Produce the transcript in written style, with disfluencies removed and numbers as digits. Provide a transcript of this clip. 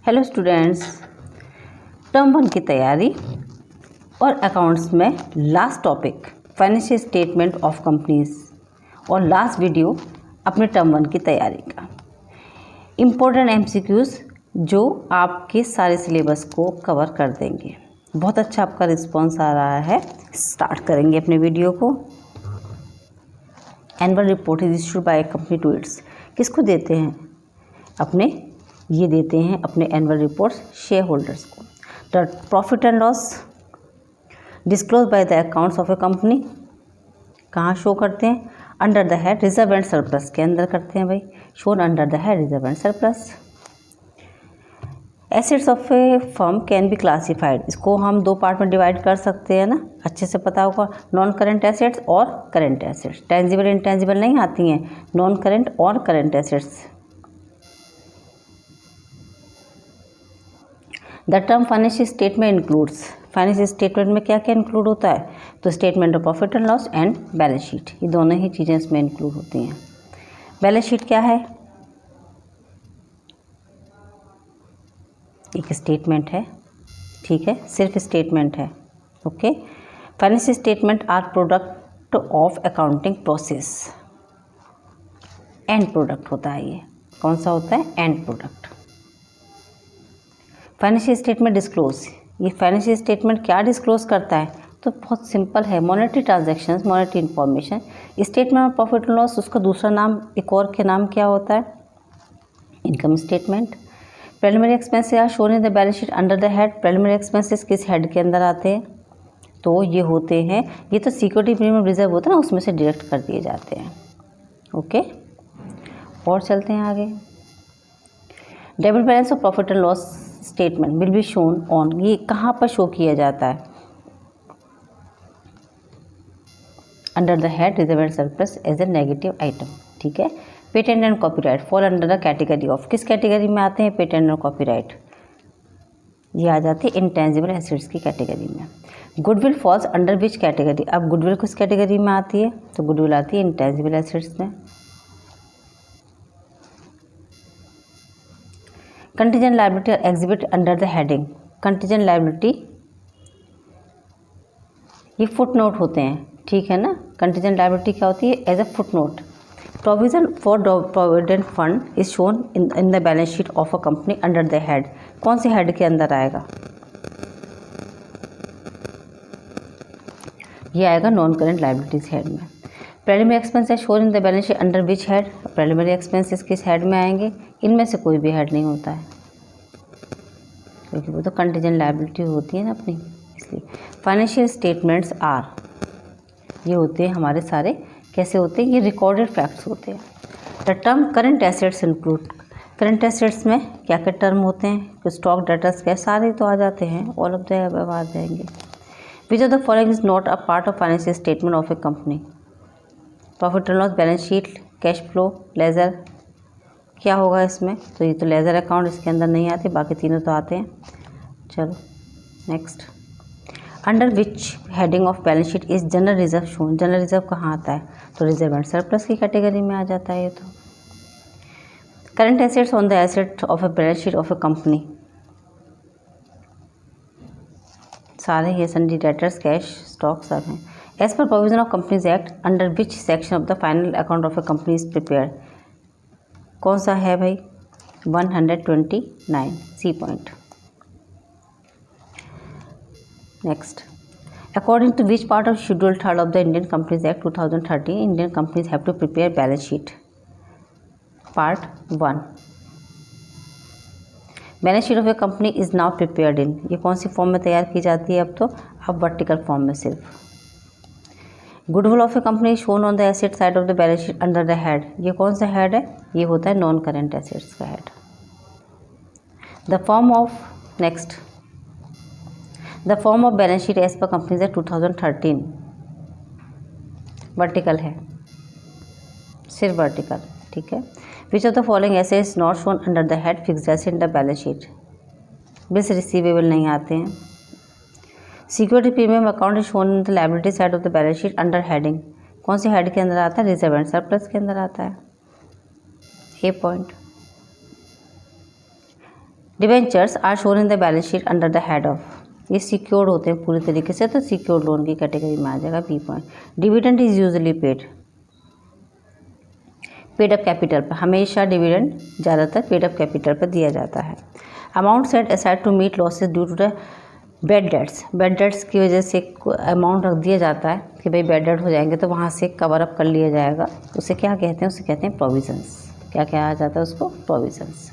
Hello students, term 1 की तैयारी और अकाउंट्स में last topic financial statement of companies और लास्ट वीडियो अपने टर्म 1 की तैयारी का इम्पोर्टेंट एमसीक्यूज जो आपके सारे सिलेबस को कवर कर देंगे। बहुत अच्छा आपका रिस्पांस आ रहा है। स्टार्ट करेंगे अपने वीडियो को। Annual report is issued by company to its, किसको देते हैं? ये देते हैं अपने एनुअल रिपोर्ट्स शेयर होल्डर्स को। The profit and loss disclose by the accounts of a company कहाँ शो करते हैं? Under the head reserve and surplus के अंदर करते हैं भाई, shown under the head reserve and surplus. Assets of a firm can be classified, इसको हम दो पार्ट में डिवाइड कर सकते हैं ना, अच्छे से पता होगा। नॉन करेंट एसेट्स और करेंट एसेट्स, टेंजिबल इंटेंजिबल नहीं आती हैं, नॉन करेंट और current assets. The term financial statement includes, financial statement में क्या क्या इंक्लूड होता है? तो statement of profit and loss and balance sheet, ये दोनों ही चीज़ें इसमें इंक्लूड होती हैं। बैलेंस शीट क्या है? एक स्टेटमेंट है, ठीक है, सिर्फ स्टेटमेंट है। Okay, financial statement are product of accounting process, end product होता है। ये कौन सा होता है? End product. Financial statement disclose, ये फाइनेंशियल स्टेटमेंट क्या डिस्क्लोज करता है? तो बहुत सिंपल है, monetary transactions, monetary information. Statement of profit and loss, उसका दूसरा नाम, एक और के नाम क्या होता है? Income statement. Preliminary expenses are shown in the balance sheet under the head. Preliminary expenses किस हेड के अंदर आते हैं? तो ये होते हैं, ये तो सिक्योरिटी प्रीमियम रिजर्व होता है ना, उसमें से डायरेक्ट कर दिए जाते हैं। ओके, और चलते हैं आगे। Debit balance of profit and loss statement will be shown on, ये कहाँ पर शो किया जाता है? Under the head reserve and surplus as a negative item, ठीक है। Patent and copyright fall under the category of, किस कैटेगरी में आते हैं? पेटेंट और कॉपीराइट, ये आ जाते हैं इंटेंजिबल एसेट्स की कैटेगरी में। Goodwill falls under which category? अब गुडविल किस कैटेगरी में आती है? तो गुडविल आती है इंटेंजिबल एसेट्स में। Contingent liability exhibit under the heading, contingent liability ये फुट नोट होते हैं, ठीक है ना। कंटीजेंट लायबिलिटी क्या होती है? As a footnote. Provision for provident fund is shown in the balance sheet of a company under the head, कौन से हेड के अंदर आएगा? ये आएगा नॉन करेंट लायबिलिटीज हेड में। Preliminary expenses shown in the balance sheet under which head? Preliminary expenses किस head में आएंगे? इनमें से कोई भी हेड नहीं होता है, क्योंकि वो तो कंटीजेंट लायबिलिटी होती है ना अपनी, इसलिए। फाइनेंशियल स्टेटमेंट्स आर, ये होते हैं हमारे सारे, कैसे होते हैं? ये रिकॉर्डेड फैक्ट्स होते हैं। The term current assets include, current assets में क्या क्या टर्म होते हैं? स्टॉक, डेटर्स, क्या सारे तो आ जाते हैं, ऑल ऑफ द अबव आ जाएंगे। Which of the following is not a part of financial statement of a company? Profit and loss, balance sheet, cash flow, ledger, क्या होगा इसमें? तो ये तो लेजर अकाउंट इसके अंदर नहीं आते, बाकी तीनों तो आते हैं। चलो next. Under which heading of balance sheet is general reserve shown? General reserve कहाँ आता है? तो रिजर्व एंड सरप्लस की कैटेगरी में आ जाता है ये तो। Current assets on the asset of a balance sheet of a company, सारे ये सन्डी, डेटर्स, कैश, स्टॉक सब हैं। As per provision of companies act under which section of the final account of a company is prepared, कौन सा है भाई? 129 C point. Next, according to which part of schedule 3 of the Indian companies act 2013 Indian companies have to prepare balance sheet? Part 1। Balance sheet of a company is now prepared in, ये कौन सी form में तैयार की जाती है अब तो? अब वर्टिकल फॉर्म में सिर्फ। Goodwill of a company shown on the asset side of the balance sheet under the head, ये कौन सा हेड है? ये होता है नॉन करेंट एसेट्स का head. The form of, next, the form of balance sheet as per companies act 2013 vertical है, सिर्फ वर्टिकल, ठीक है। Which of the following assets not shown under the head fixed asset in the balance sheet? Bills receivable नहीं आते हैं। Security premium account is shown in the liability side of the balance sheet under heading, कौन से head के अंदर आता है? Reserve and surplus के अंदर आता है, A point. Debentures are shown in the balance sheet under the head of, ये सिक्योर्ड होते हैं पूरी तरीके से, तो सिक्योर्ड लोन की कैटेगरी में आ जाएगा B point. Dividend is usually paid up capital पर, हमेशा डिविडेंड ज़्यादातर पेड अप कैपिटल पर दिया जाता है। Amount set aside to meet losses due to the bad debts की वजह से अमाउंट रख दिया जाता है कि भाई बैड डेट हो जाएंगे तो वहाँ से कवर अप कर लिया जाएगा, उसे क्या कहते हैं, उसे कहते हैं प्रोविजंस। क्या कहा जाता है उसको? प्रोविजंस।